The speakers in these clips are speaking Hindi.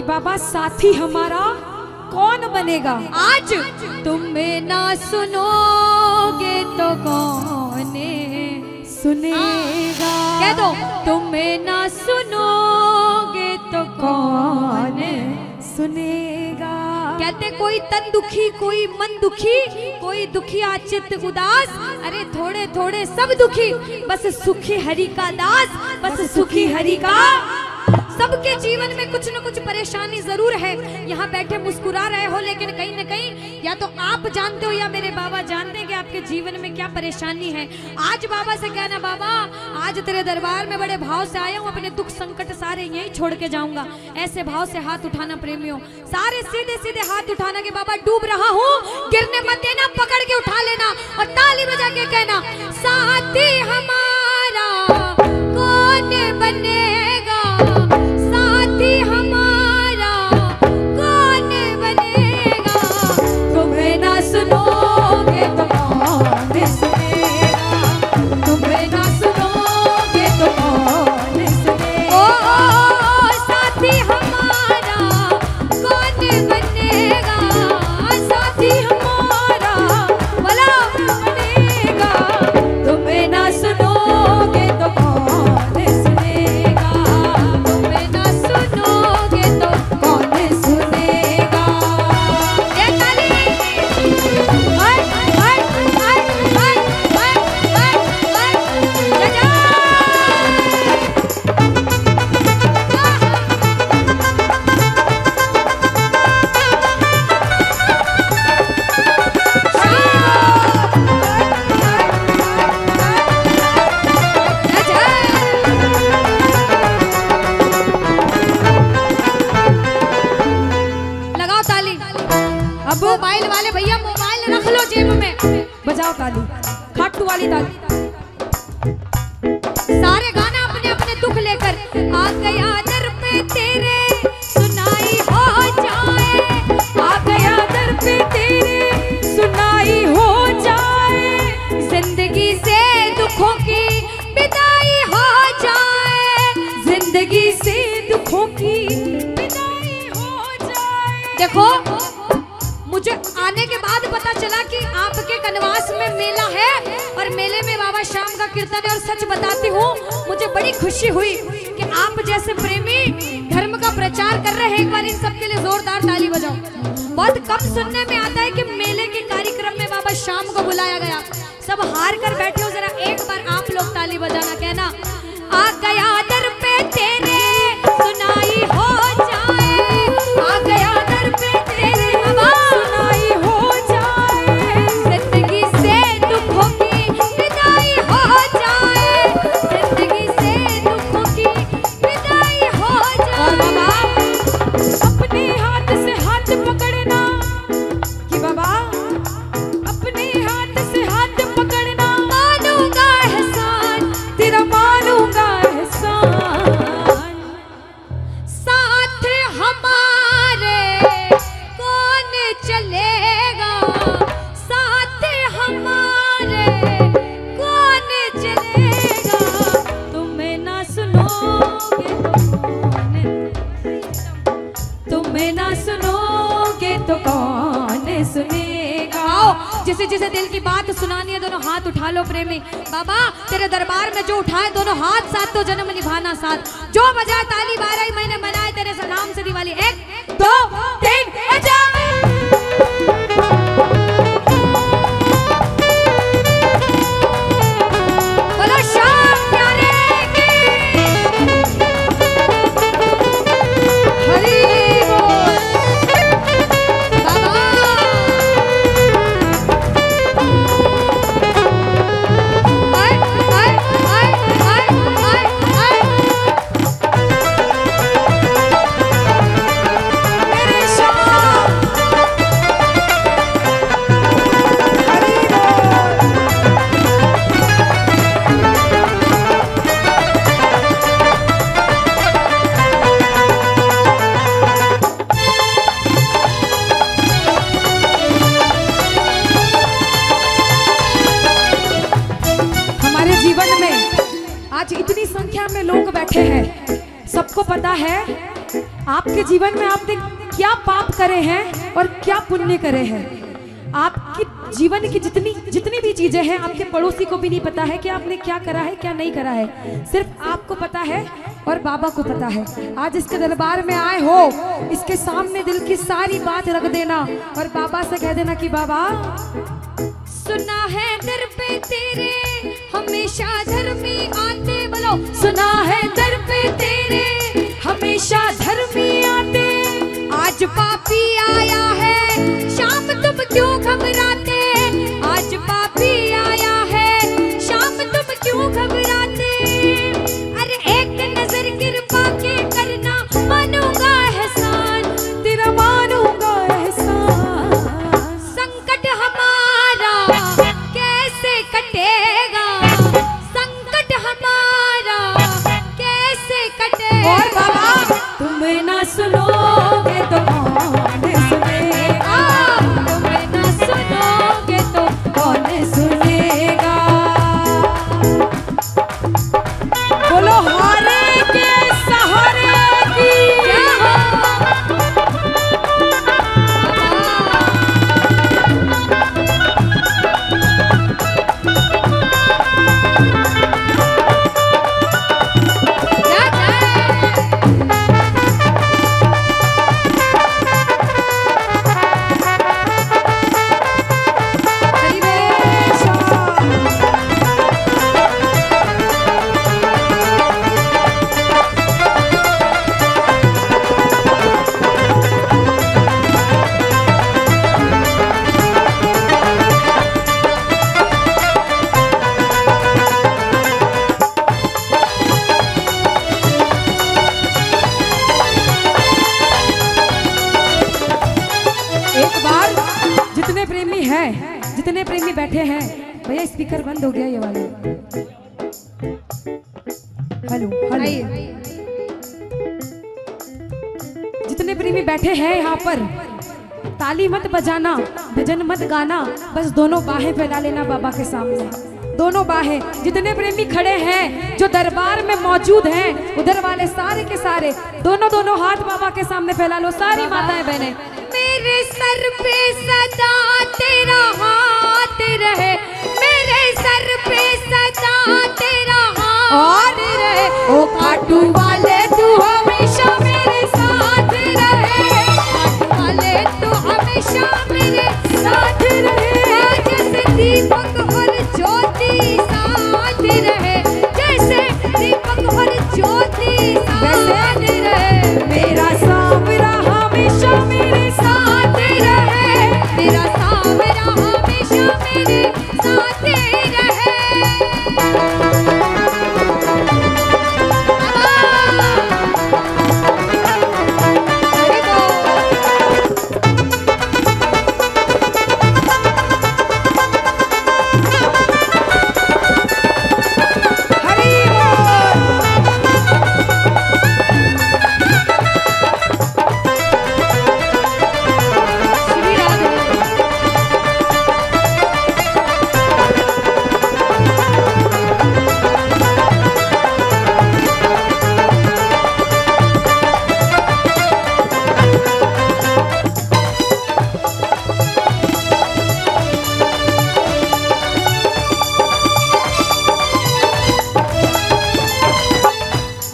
बाबा साथी हमारा कौन बनेगा। आज तुम्हें ना सुनोगे तो कौन सुनेगा। कह दो, तुम्हें ना सुनोगे तो कौन सुनेगा। कहते कोई तन दुखी, कोई मन दुखी, कोई दुखी चित्त उदास, अरे थोड़े थोड़े सब दुखी, बस सुखी हरि का दास, बस सुखी हरि का। सबके जीवन में कुछ न कुछ परेशानी जरूर है। यहाँ बैठे मुस्कुरा रहे हो, लेकिन कहीं न कहीं या तो आप जानते हो या मेरे बाबा जानते हैं कि आपके जीवन में क्या परेशानी है। आज बाबा से कहना, बाबा आज तेरे दरबार में बड़े भाव से आया हूँ, अपने दुख संकट सारे यहीं छोड़ के जाऊंगा। ऐसे भाव से हाथ उठाना प्रेमियों, सारे सीधे सीधे हाथ उठाना कि बाबा डूब रहा हूँ, गिरने मत देना, पकड़ के उठा लेना और ताली बजा के कहना, साथी हमारा कौन बनेगा, साथी हमारा कौन बनेगा। तुम्हें ना सुनोगे तो कौन सुनेगा, तुम्हें ना सुनोगे तो कौन सुनेगा। ओ साथी हमारा कौन बनेगा, साथी हमारा भला बनेगा। तुम्हें ना सुनोगे तो कौन सुनेगा, तुम्हें ना सुनोगे तो कौन सुनेगा। ये ताली, हाय हाय हाय हाय हाय हाय हाय जा। लगाओ ताली। अब मोबाइल वाले भैया मोबाइल रख लो जेब में, बजाओ ताली, खाटू वाली ताली। सारे गाना अपने अपने दुख लेकर। आ गया दर पे तेरे सुनाई हो जाए, आ गया दर पे तेरे सुनाई हो जाए, जिंदगी से दुखों की विदाई हो जाए, जिंदगी से दुखों की विदाई हो जाए। देखो मुझे आने के बाद पता चला कि आपके कनवास में मेला है और मेले में बाबा श्याम का कीर्तन है। और सच बताती हूँ, मुझे बड़ी खुशी हुई कि आप जैसे प्रेमी धर्म का प्रचार कर रहे हैं। एक बार इन सबके लिए जोरदार ताली बजाओ। बहुत कम सुनने में आता है कि मेले के कार्यक्रम में बाबा श्याम को बुलाया गया। सब हार कर बैठे हो, जरा एक बार आप लोग ताली बजाना, कहना, आ गया दर पे तेरे सुनाई हो जाए, आ गया दर पे तेरे बाबा सुनाई हो जाए, जिंदगी से दुखों की विदाई हो जाए, जिंदगी से दुखों की विदाई हो और जाए। बाबा अपने हाथ से हाथ पकड़ना, कि बाबा अपने हाथ से हाथ पकड़ना, मानूंगा एहसान, तेरा मानूंगा एहसान। साथ हमारे कौन चलेगा, साथ हमारे कौन चलेगा। तुम्हें ना सुनोगे तो कौन, तुम्हें ना सुनोगे तो कौन सुनेगा। आओ, जिसे जिसे दिल की बात सुनानी है दोनों हाथ उठा लो प्रेमी। बाबा तेरे दरबार में जो उठाए दोनों हाथ, साथ तो जन्म निभाना साथ। जो बजाए ताली 12 महीने मनाए तेरे सलाम से दिवाली। 1 2 3 जा। बोलो श्याम प्यारे की हरि बोल। बाबा हाय हाय हाय हाय हाय हाय। मेरे श्याम हरि बोल। हमारे जीवन में आज इतनी संख्या में लोग बैठे हैं, सबको पता है आपके जीवन में आपने क्या पाप करे हैं और क्या पुण्य करे हैं। आपकी जीवन की जितनी भी चीजें हैं आपके पड़ोसी को भी नहीं पता है कि आपने क्या करा है क्या नहीं करा है, सिर्फ आपको पता है और बाबा को पता है। आज इसके दरबार में आए हो, इसके सामने दिल की सारी बात रख देना और बाबा से कह देना कि बाबा सुना है दर पे तेरे हमेशा धर्मी आते, बोलो सुना है दर पे तेरे हमेशा धर्मी आते। आज पापी आया है शाम तुम क्यों घबराते, आज पापी आया है शाम तुम क्यों घबराते। अरे एक नजर कृपा के करना मानूंगा एहसान, तेरा मानूंगा एहसान। संकट हमारा कैसे कटेगा, संकट हमारा कैसे कटेगा। और बाबा तुम ना सुनोगे तो कौन सुनेगा, तुम न सुनोगे तो कौन सुनेगा। बोलो हारे के सहारे की क्या हो। जा जा। एक बार जितने प्रेमी हैं, जितने प्रेमी बैठे हैं, भैया स्पीकर बंद हो गया ये वाले। हेलो हेलो, आइए। जितने प्रेमी बैठे हैं यहाँ पर, ताली मत बजाना, भजन मत गाना, बस दोनों बाहें फैला लेना बाबा के सामने, दोनों बाहें। जितने प्रेमी खड़े हैं जो दरबार में मौजूद हैं, उधर वाले सारे के सारे दोनों हाथ बाबा के सामने फैला लो, सारी माताएं बहनें। मेरे सर पे सदा तेरा हाथ रहे, मेरे सर पे सदा तेरा हाथ रहे। ओ खाटू वाले तू हमेशा मेरे साथ रहे, हाथ वाले तू हमेशा मेरे साथ रहे। जैसे दीपक और ज्योति साथ रहे, जैसे दीपक और ज्योति साथ रहे। मेरा सांवरा हमेशा मेरे साथ रहे, मेरा सांवरा हमेशा मेरे साथ रहे। हरि श्री राधे।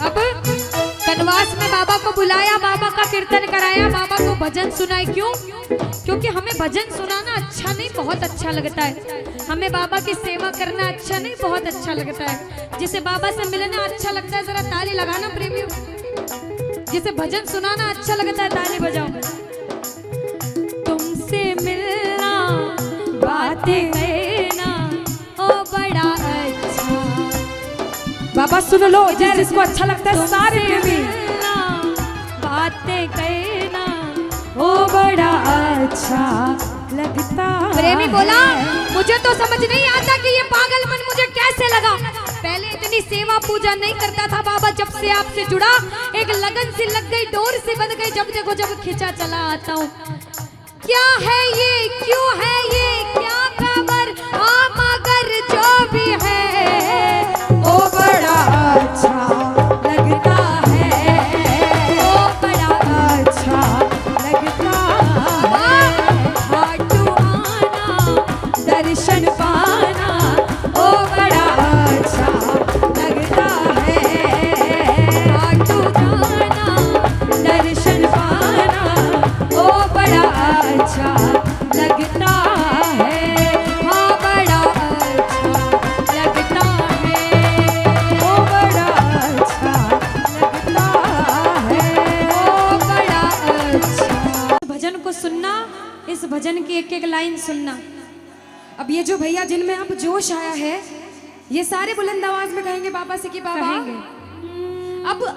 अब कनवास में बाबा को बुलाया, बाबा का कीर्तन कराया, बाबा को भजन सुनाए। क्यों? क्योंकि हमें भजन सुनाना अच्छा नहीं, बहुत अच्छा लगता है। हमें बाबा की सेवा करना अच्छा नहीं, बहुत अच्छा लगता है। जिसे बाबा से मिलना अच्छा लगता है, जरा ताली लगाना प्रेमियों। जिसे भजन सुनाना अच्छा लगता है, ताली बजाओ। तुमसे मिलना, बातें करना, ओ बड़ा अच्छा। बाबा सुन लो, जिसको अच्छा लगता है सारे प्रेमी। बातें कहना ओ बड़ा अच्छा लगता प्रेमी है। बोला, मुझे तो समझ नहीं आता कि ये पागलपन मुझे कैसे लगा। पहले इतनी सेवा पूजा नहीं करता था बाबा, जब से आपसे जुड़ा एक लगन सी लग गई, डोर सी बंध गई। जब देखो जब खिंचा चला आता हूँ। क्या है ये, क्यों है ये, क्या खबर, हाँ मगर जो भी है ओ बड़ा अच्छा लगता है, ओ बड़ा एक एक लाइन सुनना। अब ये जो भैया जिनमें अब जोश आया है, ये सारे बुलंद आवाज में कहेंगे बाबा से कि बाबा कहेंगे।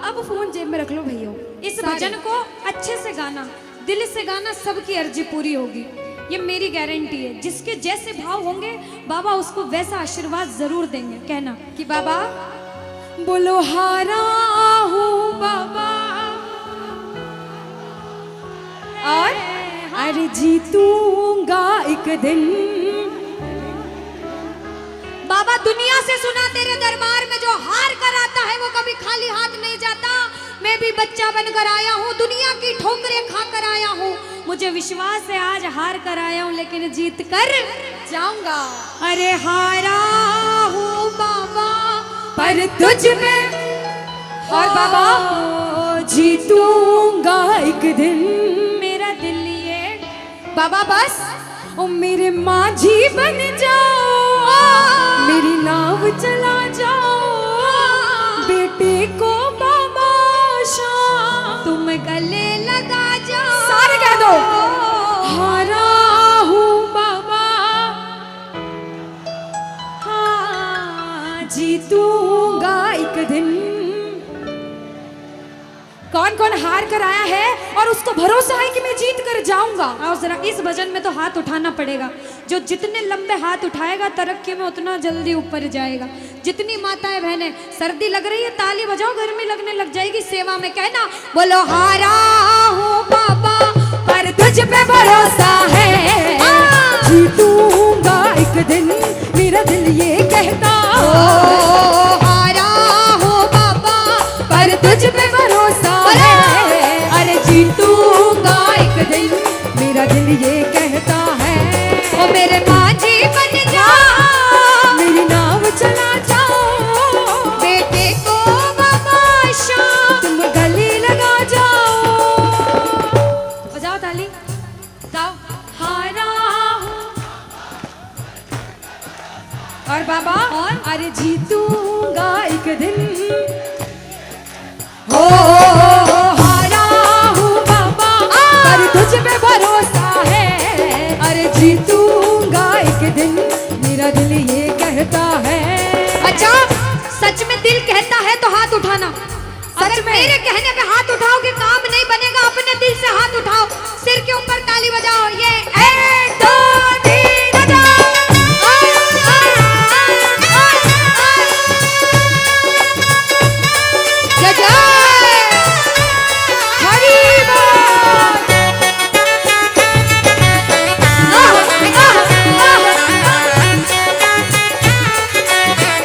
अब फोन जेब में रख लो भैया। इस भजन को अच्छे से गाना, दिल से गाना, सबकी अर्जी पूरी होगी, ये मेरी गारंटी है। जिसके जैसे भाव होंगे बाबा उसको वैसा आशीर्वाद जरूर देंगे। कहना कि बाबा बोलो हारा हूँ बाबा और अरे जीतूंगा एक दिन। बाबा दुनिया से सुना तेरे दरबार में जो हार कर आता है वो कभी खाली हाथ नहीं जाता। मैं भी बच्चा बनकर आया हूँ, दुनिया की ठोकरें खा कर आया हूँ। मुझे विश्वास है आज हार कर आया हूँ लेकिन जीत कर जाऊंगा। अरे हारा हूँ बाबा पर तुझ में और बाबा जीतूंगा एक दिन। मेरा दिल ये बाबा बस ओ मेरे माझी बन जाओ, मेरी नाव चला जाओ, बेटे को बाबा शाम तुम गले लगा जाओ। सारे कह दो हारा हूँ बाबा, हाँ जीतूंगा एक दिन। कौन कौन हार कर आया है और उसको भरोसा है कि मैं जीत कर जाऊंगा। और जरा इस भजन में तो हाथ उठाना पड़ेगा। जो जितने लंबे हाथ उठाएगा तरक्की में उतना जल्दी ऊपर जाएगा। जितनी माताएं बहनें सर्दी लग रही है ताली बजाओ, गर्मी लगने लग जाएगी सेवा में। कहना बोलो हारा हूँ बाबा पर तुझ पे भरोसा है, जीतूंगा एक दिन, मेरा दिल ये कहता। हारा हूँ बाबा पर तुझ पे भरोसा है, अरे जीतूंगा एक दिन, मेरा दिल ये कहता है। ओ मेरे माझी बन जा, मेरी नाव चला जाओ, बेटे को बाबा शाम तुम गले लगा जाओ। बजाओ ताली, जाओ हारा हूँ। और बाबा और अरे जीतूंगा एक दिन। हो हारा हूँ बाबा पर तुझ पे भरोसा है, अरे जीतूंगा एक दिन, मेरा दिल ये कहता है। अच्छा सच में दिल कहता है तो हाथ उठाना। अगर में? मेरे कहने पे हाथ उठाओगे काम नहीं बनेगा। अपने दिल से हाथ उठाओ, सिर के ऊपर ताली बजाओ। ये 1 2 3 बजाओ। जय जय हरी बोल।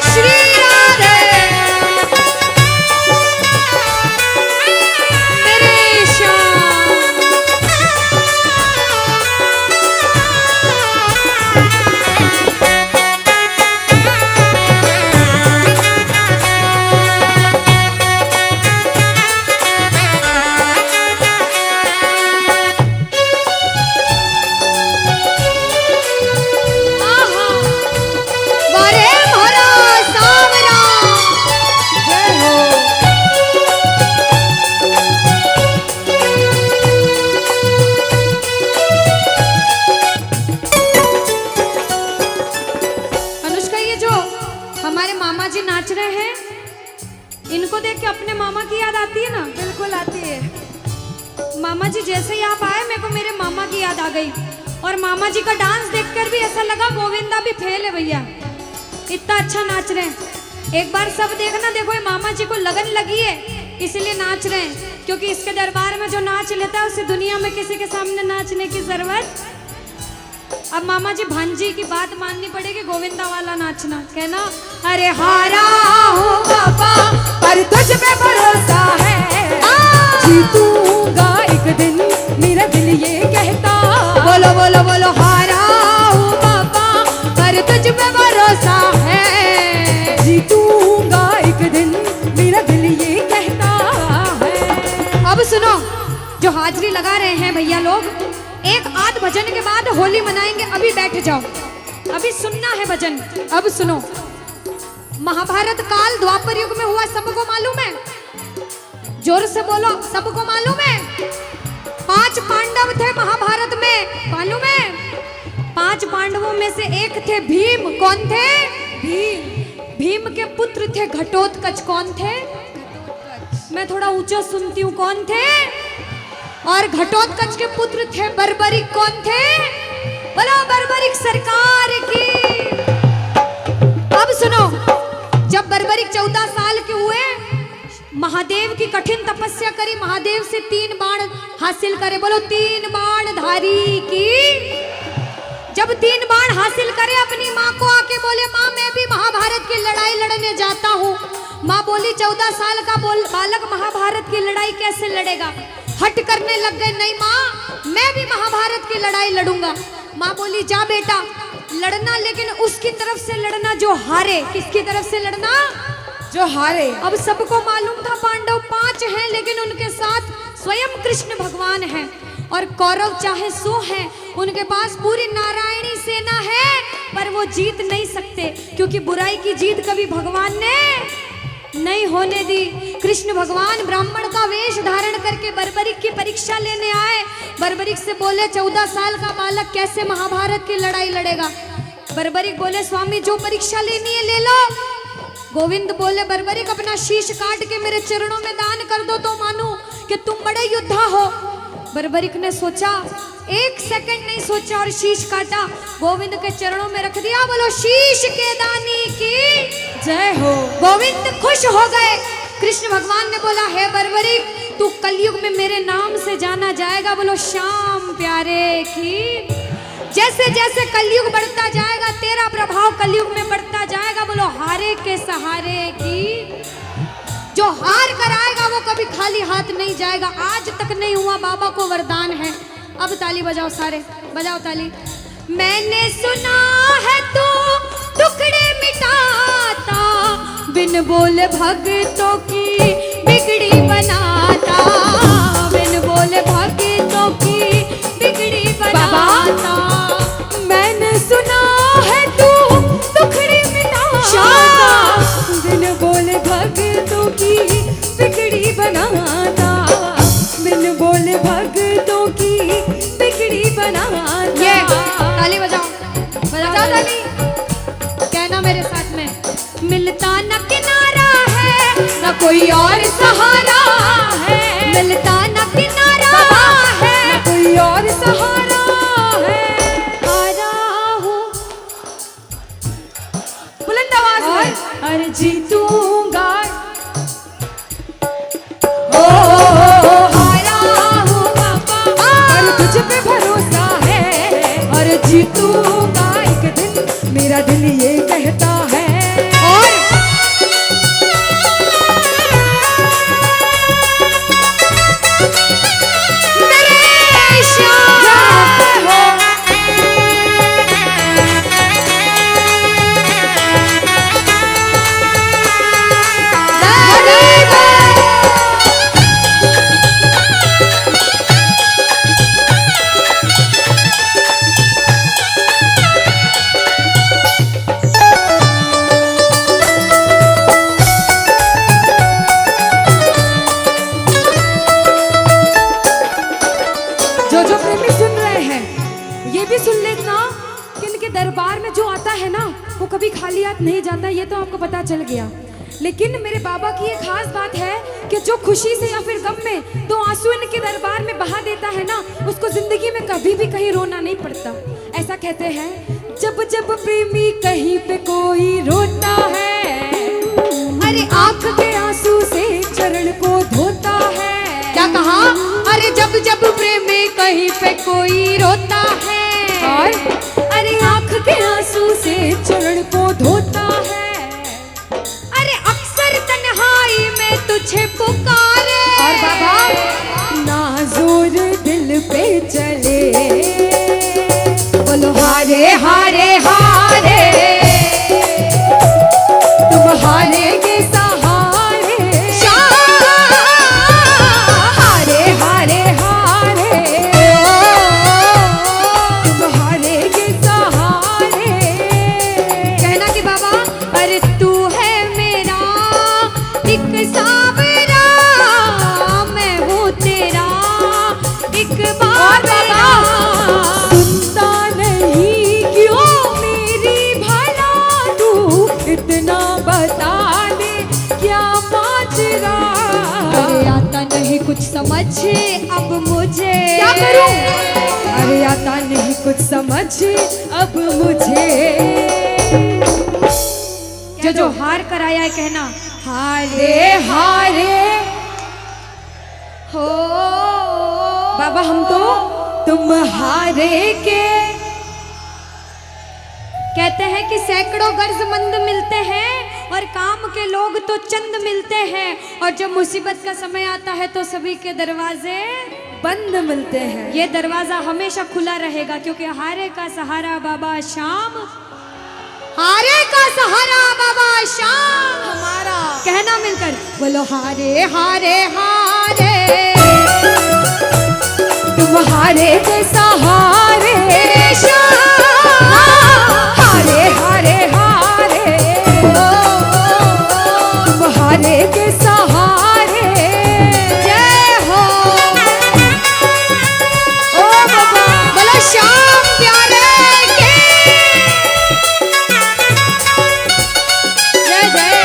श्री राधे मेरे श्याम। आहा, वारे भरा सावरा। जय हो। अनुष्का ये जो हमारे मामा जी नाच रहे हैं इनको देख के अपने मामा की याद आती है ना। बिल्कुल आती है। मामा जी जैसे ही आप आए मेरे को मेरे मामा की याद आ गई। और मामा जी का डांस देखकर भी ऐसा लगा गोविंदा भी फेल है भैया, इतना अच्छा नाच रहे हैं। एक बार सब देखना, देखो ये मामा जी को लगन लगी है इसलिए नाच रहे हैं। क्योंकि इसके दरबार में जो नाच लेता है उसे दुनिया में किसी के सामने नाचने की जरूरत। अब मामा जी भांजी की बात माननी पड़ेगी, गोविंदा वाला नाचना। कहना अरे हारा हूँ बाबा पर तुझ पे भरोसा है, जीतूंगा एक दिन, मेरा दिल ये कहता। बोलो बोलो बोलो हारा हूँ बाबा पर तुझ पे भरोसा है। जीतूंगा एक दिन, मेरा दिल ये कहता है। अब सुनो, जो हाजिरी लगा रहे हैं भैया लोग, एक आध भजन के बाद होली मनाएंगे। अभी बैठ जाओ, अभी सुनना है भजन। अब सुनो, महाभारत काल द्वापर युग में हुआ, सबको मालूम है? जोर से बोलो, सबको मालूम है? 5 पांडव थे महाभारत में, मालूम है? 5 पांडवों में से एक थे भीम। कौन थे? भीम। भीम के पुत्र थे घटोत्कच। कौन थे? मैं थोड़ा ऊंचा सुनती हूँ। कौन थे? और घटोत्कच के पुत्र थे बर्बरिक। कौन थे? बोलो बर्बरिक सरकार की। अब सुनो, जब बर्बरिक 14 साल के हुए, महादेव की कठिन तपस्या करी, महादेव से 3 बाण हासिल करे। बोलो 3 बाण धारी की। जब 3 बाण हासिल करे, अपनी माँ को आके बोले, माँ मैं भी महाभारत की लड़ाई लड़ने जाता हूँ। माँ बोली 14 साल का बालक महाभारत की लड़ाई कैसे लड़ेगा? हट करने लग गए, नहीं माँ मैं भी महाभारत की लड़ाई लड़ूंगा। माँ बोली जा बेटा लड़ना, लेकिन उसकी तरफ से लड़ना जो हारे। किसकी तरफ से लड़ना? जो हारे। अब सबको मालूम था पांडव 5 हैं, लेकिन उनके साथ स्वयं कृष्ण भगवान हैं। और कौरव चाहे 100 हैं, उनके पास पूरी नारायणी सेना है, पर वो जीत नहीं सकते, क्योंकि बुराई की जीत कभी भगवान ने नहीं होने दी। कृष्ण भगवान ब्राह्मण का वेश धारण करके बर्बरिक की परीक्षा लेने आए। बर्बरिक से बोले 14 साल का बालक कैसे महाभारत की लड़ाई लड़ेगा? बर्बरिक बोले स्वामी जो परीक्षा लेनी है ले लो। गोविंद बोले बर्बरिक अपना शीश काट के मेरे चरणों में दान कर दो तो मानूं कि तुम बड़े योद्धा हो। बर्बरिक ने सोचा, 1 सेकंड नहीं सोचा और शीश काटा, गोविंद के चरणों में रख दिया। बोलो शीश के दानी की जय हो। गोविंद खुश हो गए। कृष्ण भगवान ने बोला हे बर्बरिक तू कलयुग में मेरे नाम से जाना जाएगा। बोलो श्याम प्यारे की। जैसे जैसे कलयुग बढ़ता जाएगा, तेरा प्रभाव कलयुग में बढ़ता जाएगा। बोलो हारे के सहारे की। जो हार कर आएगा वो कभी खाली हाथ नहीं जाएगा। आज तक नहीं हुआ, बाबा को वरदान है। अब ताली बजाओ, सारे बजाओ ताली। मैंने सुना है तू टुकड़े मिटाता, बिन बोले भक्तों की बिगड़ी बनाता, बिन बोले भक्तों की बिगड़ी बनाता। मैंने सुना है तू टुकड़े मिटाता, बिन बोले भक्तों की बिगड़ी बनाता, बिन बोले भक्तों की बिगड़ी बनाता। ये ताली बजाओ, बजाओ ताली। कहना मेरे साथ में, मिलता न किनारा है न कोई और सहारा है, मिलता न किनारा है न कोई और सहारा है। हारा हूँ बुलंद आवाज में, अरे जीतूंगा। हारा हूँ बाबा, और तुझ पे भरोसा है, और जीतूंगा एक दिन, मेरा दिल ये कहता है। और मेरे श्याम हो। जो जो प्रेमी सुन रहे हैं, ये भी सुन लेना कि इनके दरबार में जो आता है ना, वो कभी खाली हाथ नहीं जाता। ये तो आपको पता चल गया। लेकिन मेरे बाबा की एक खास बात है कि जो खुशी से या फिर गम में 2 आंसू इनके दरबार में बहा देता है ना, उसको जिंदगी में कभी भी कहीं रोना नहीं पड़ता। ऐसा कहते हैं, जब जब प्रेमी कहीं पे कोई रोता है, अरे आंख के आंसू से चरण को धोता है। क्या कहा? अरे जब जब प्रेमी कहीं पे कोई रोता है, और अरे आंख के आंसू से चरण को धोता है। अरे अक्सर तन्हाई में तुझे पुकारे। और बाबा नाज़ुर दिल पे चले, बोलो हारे हारे हारे, तुम हारेगे सहारे। हारे हारे हारे, तुम हारेगे सहारे। कहना कि बाबा अरे तू है मेरा एक सावरा, मैं हूँ तेरा एक बाबरा। सुनता नहीं इतना बता दे क्या माजरा। अरे आता नहीं कुछ समझ अब मुझे, क्या करूं? अरे आता नहीं कुछ समझ अब मुझे। जो हार कर आया है कहना हारे हारे हो। बाबा हम तो तुम हारे के। कहते हैं कि सैकड़ों गर्जमंद मिलते हैं और काम के लोग तो चंद मिलते हैं, और जब मुसीबत का समय आता है तो सभी के दरवाजे बंद मिलते हैं। ये दरवाजा हमेशा खुला रहेगा, क्योंकि हारे का सहारा बाबा शाम, हारे का सहारा बाबा शाम हमारा। कहना मिलकर बोलो हारे हारे हारे, तुम हारे के सहारे हारे हारे हारे, तुम हारे के सहारे। जय हो ओ बाबा बोलो शाम प्यारे के जय जय।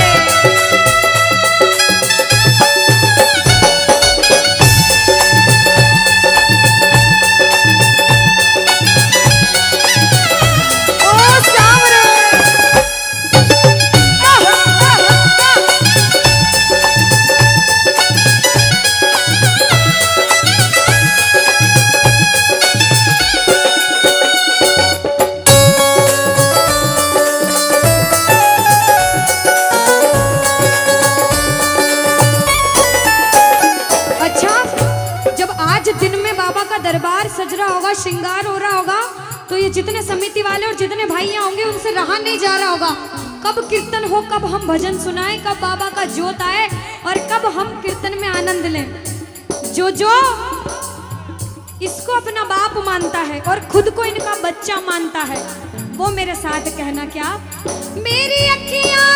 दरबार सज रहा होगा, श्रृंगार हो रहा होगा, तो ये जितने समिति वाले और जितने भाइयां होंगे उनसे रहा नहीं जा रहा होगा। कब कीर्तन हो, कब हम भजन सुनाएं, कब बाबा का जोत आए और कब हम कीर्तन में आनंद लें। जो इसको अपना बाप मानता है और खुद को इनका बच्चा मानता है, वो मेरे साथ कहना क्या। मेरी अखियां